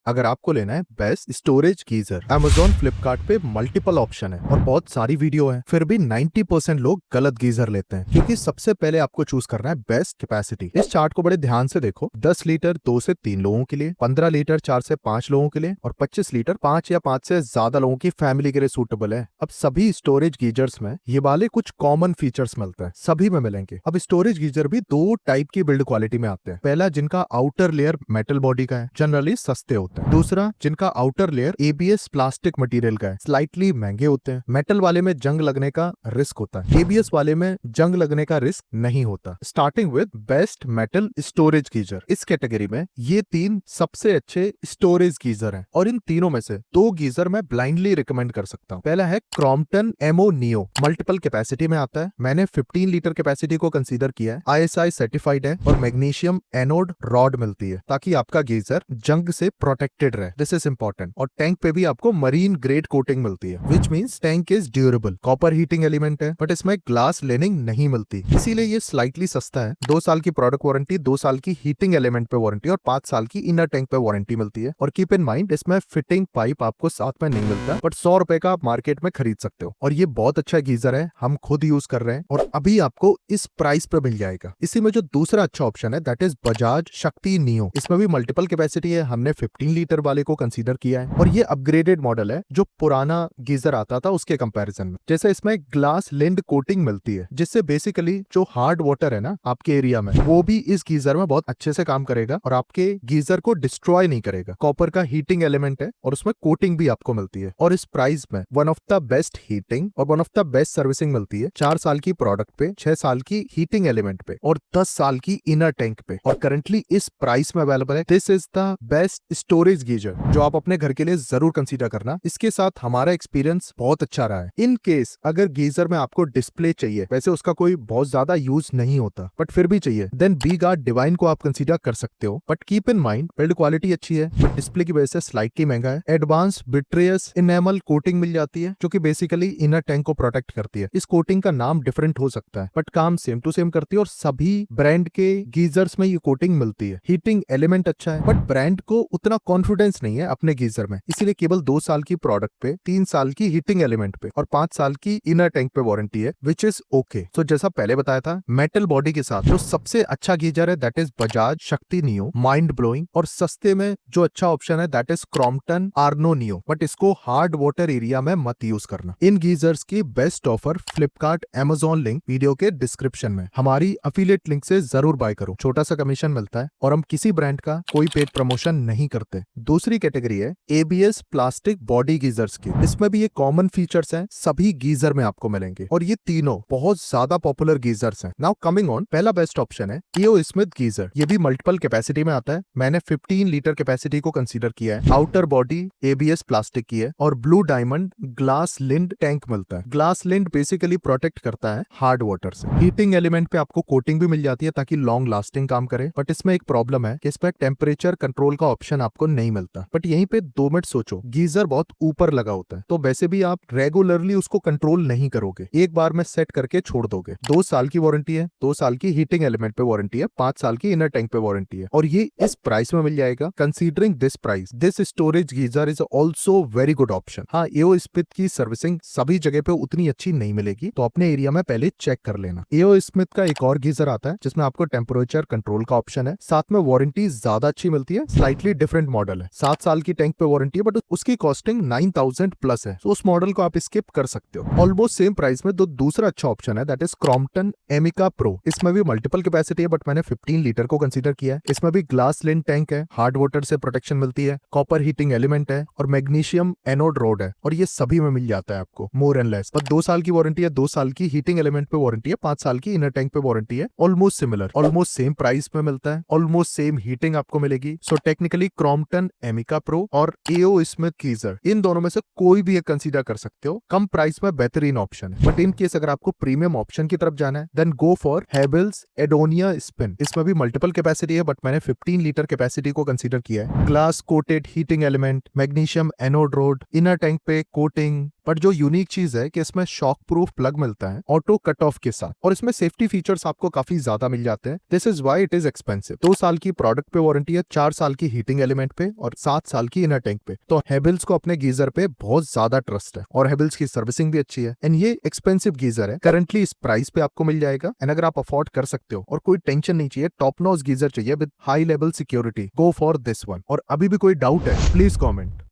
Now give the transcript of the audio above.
अगर आपको लेना है best storage geyser, Amazon Flipkart पे मल्टीपल ऑप्शन है और बहुत सारी वीडियो है, फिर भी 90% लोग गलत गीजर लेते हैं क्योंकि सबसे पहले आपको चूज करना है बेस्ट कैपेसिटी। इस चार्ट को बड़े ध्यान से देखो। 10 लीटर 2 से 3 लोगों के लिए, 15 लीटर 4 से 5 लोगों के लिए और 25 लीटर 5 या 5 से ज्यादा लोगों की फैमिली के लिए सूटेबल है। अब सभी स्टोरेज गीजर्स में ये वाले कुछ कॉमन फीचर्स मिलते हैं, सभी में मिलेंगे। अब स्टोरेज गीजर भी दो टाइप की बिल्ड क्वालिटी में आते हैं। पहला जिनका आउटर लेयर मेटल बॉडी का है, जनरली सस्ते होते हैं। दूसरा जिनका outer layer ABS plastic material का है, स्लाइटली महंगे होते हैं। मेटल वाले में जंग लगने का रिस्क होता है, एबीएस वाले में जंग लगने का रिस्क नहीं होता। Starting with best metal storage geyser, इस कैटेगरी में ये तीन सबसे अच्छे स्टोरेज गीजर हैं और इन तीनों में से दो गीजर मैं ब्लाइंडली रिकमेंड कर सकता हूँ। पहला है Crompton MO neo, multiple capacity में आता है। मैंने 15 लीटर कैपेसिटी को कंसीडर किया है, आईएसआई सर्टिफाइड है और मैग्नीशियम एनोड रॉड मिलती है ताकि आपका गीजर जंग से प्रोटेक्टेड रहे। This is important. और टैंक पे भी आपको मरीन ग्रेड कोटिंग मिलती है, which means tank is durable. Copper heating element है बट इसमें ग्लास लिनिंग नहीं मिलती, इसीलिए ये स्लाइटली सस्ता है। 2 साल की प्रोडक्ट वारंटी, 2 साल की हीटिंग एलिमेंट पे वारंटी और 5 साल की इनर टैंक पे वारंटी मिलती है। और कीप इन माइंड इसमें फिटिंग पाइप आपको साथ में नहीं मिलता, बट 100 रुपए का आप मार्केट में खरीद सकते हो। और ये बहुत अच्छा गीजर है, हम खुद यूज कर रहे हैं और अभी आपको इस प्राइस पे मिल जाएगा। इसी में जो दूसरा अच्छा ऑप्शन है दैट इज बजाज शक्ति नियो। इसमें भी मल्टीपल कैपेसिटी है, हमने 15 लीटर वाले को कंसीडर किया है और ये अपग्रेडेड मॉडल है जो पुराना गीजर आता था उसके कंपैरिजन में। जैसे इसमें ग्लास लिंड कोटिंग मिलती है जिससे बेसिकली जो हार्ड वाटर है ना आपके एरिया में, वो भी इस गीजर में बहुत अच्छे से काम करेगा और आपके गीजर को डिस्ट्रॉय नहीं करेगा। कॉपर का हीटिंग एलिमेंट है और उसमें कोटिंग भी आपको मिलती है। और इस प्राइस में one of the best heating और one of the best servicing मिलती है। 4 साल की प्रोडक्ट पे, 6 साल की हीटिंग एलिमेंट पे और 10 साल की इनर टैंक पे, और करंटली इस प्राइस में अवेलेबल है। This is the best storage geyser जो आप अपने घर के लिए जरूर कंसीडर करना। इसके साथ हमारा एक्सपीरियंस बहुत अच्छा रहा है। इन केस अगर गीजर में आपको डिस्प्ले चाहिए, वैसे उसका कोई बहुत ज्यादा यूज नहीं होता बट फिर भी चाहिए, देन बी गार्ड डिवाइन को आप कंसीडर कर सकते हो। But keep in mind build quality अच्छी है बट डिस्प्ले की वजह से स्लाइटली महंगा है। एडवांस विट्रियस इनेमल कोटिंग मिल जाती है जो कि बेसिकली इनर टैंक को प्रोटेक्ट करती है। इस कोटिंग का नाम डिफरेंट हो सकता है बट काम सेम टू सेम करती है और सभी ब्रांड के गीजर्स में ये कोटिंग मिलती है। हीटिंग एलिमेंट अच्छा है बट ब्रांड को उतना कॉन्फिडेंस नहीं है अपने गीजर में, इसीलिए केवल 2 साल की प्रोडक्ट पे, 3 साल की हीटिंग एलिमेंट पे और 5 साल की इनर टैंक पे वारंटी है, विच इज ओके। सो जैसा पहले बताया था, मेटल बॉडी के साथ जो सबसे अच्छा गीजर है दैट इज बजाज शक्ति नियो, माइंड ब्लोइंग। और सस्ते में जो अच्छा ऑप्शन है that is Crompton आर्नो neo, but इसको हार्ड वाटर एरिया में मत यूज करना। इन गीजर्स की best offer Flipkart Amazon link video के डिस्क्रिप्शन में, हमारी अफिलिएट लिंक से जरूर बाय करो, छोटा सा कमीशन मिलता है और हम किसी ब्रांड का कोई पेड प्रमोशन नहीं करते। दूसरी कैटेगरी है एबीएस प्लास्टिक बॉडी गीजर्स की। इसमें भी ये कॉमन फीचर्स हैं, सभी गीजर में आपको मिलेंगे और ये तीनों बहुत ज्यादा पॉपुलर गीजर्स हैं। नाउ कमिंग ऑन, पहला बेस्ट ऑप्शन है ईओ स्मिथ गीजर। ये भी मल्टीपल कैपेसिटी में आता है, मैंने 15 लीटर कैपेसिटी को कंसीडर किया है। आउटर बॉडी एबीएस प्लास्टिक की है और ब्लू डायमंड ग्लास लिंड टैंक मिलता है। ग्लास लिंड बेसिकली प्रोटेक्ट करता है हार्ड वाटर से। हीटिंग एलिमेंट पे आपको कोटिंग भी मिल जाती है ताकि लॉन्ग लास्टिंग काम करे, बट इसमें एक प्रॉब्लम है कि इसमें टेम्परेचर कंट्रोल का ऑप्शन आपको नहीं मिलता। बट यहीं पे 2 मिनट सोचो, गीजर बहुत ऊपर लगा होता है तो वैसे भी आप रेगुलरली उसको कंट्रोल नहीं करोगे, एक बार में सेट करके छोड़ दोगे। 2 साल की वारंटी है, 2 साल की हीटिंग एलिमेंट पे वारंटी है, 5 साल की इनर टैंक पे वारंटी है और ये इस प्राइस में मिल जाएगा। Considering this price, this storage geyser is also very good option. हाँ, एओ स्मिथ की सर्विसिंग सभी जगह पे उतनी अच्छी नहीं मिलेगी तो अपने एरिया में पहले चेक कर लेना। एओ स्मिथ का एक और गीजर आता है जिसमें आपको टेम्परेचर कंट्रोल का ऑप्शन है, साथ में वारंटी ज्यादा अच्छी मिलती है। स्लाइटली डिफरेंट मॉडल है, 7 साल की टैंक पे वारंटी है बट उसकी कॉस्टिंग 9000 प्लस है, तो उस मॉडल को आप स्किप कर सकते हो। ऑलमोस्ट सेम प्राइस में दूसरा अच्छा ऑप्शन है दैट इज क्रॉम्पटन एमिका प्रो। इसमें भी मल्टीपल कैपेसिटी है बट मैंने 15 लीटर को कंसीडर किया है। इसमें भी ग्लास लिंड टैंक है, हार्ड वाटर से प्रोटेक्शन मिलती है, कॉपर हीटिंग एलिमेंट है और मैग्नीशियम एनोड रोड है और ये सभी में मिल जाता है आपको मोर एंड लेस। बट 2 साल की वारंटी है, 2 साल की हीटिंग एलिमेंट पे वारंटी है, 5 साल की इनर टैंक पे वारंटी है। Almost similar, almost same price में मिलता है, ऑलमोस्ट सेम हीटिंग आपको मिलेगी। सो टेक्निकली क्रॉम्पटन एमिका प्रो और एओ स्मिथ गीजर, इन दोनों में से कोई भी एक कंसीडर कर सकते हो, कम प्राइस में बेहतरीन ऑप्शन है। बट इन केस अगर आपको प्रीमियम ऑप्शन की तरफ जाना है देन गो फॉर हेबल्स एडोनिया स्पिन। इसमें भी मल्टीपल कैपेसिटी है बट मैंने 15 लीटर कैपेसिटी को कंसीडर किया है। Glass coated heating element, magnesium anode road, inner tank पे कोटिंग, बट जो यूनिक चीज है कि इसमें शॉक प्रूफ प्लग मिलता है ऑटो कट ऑफ के साथ, और इसमें सेफ्टी फीचर्स आपको काफी ज्यादा मिल जाते हैं। This is why it is expensive. 2 साल की प्रोडक्ट पे वारंटी है, 4 साल की हीटिंग एलिमेंट पे और 7 साल की इनर टैंक पे। तो हेवल्स को अपने गीजर पे बहुत ज्यादा ट्रस्ट है और हेवल्स की सर्विसिंग भी अच्छी है। एंड ये एक्सपेंसिव गीजर है, करंटली इस प्राइस पे आपको मिल जाएगा। एंड अगर आप अफोर्ड कर सकते हो और कोई टेंशन नहीं चाहिए, टॉप नॉच गीजर चाहिए with high level security, go for this one. और अभी भी कोई डाउट है प्लीज कॉमेंट।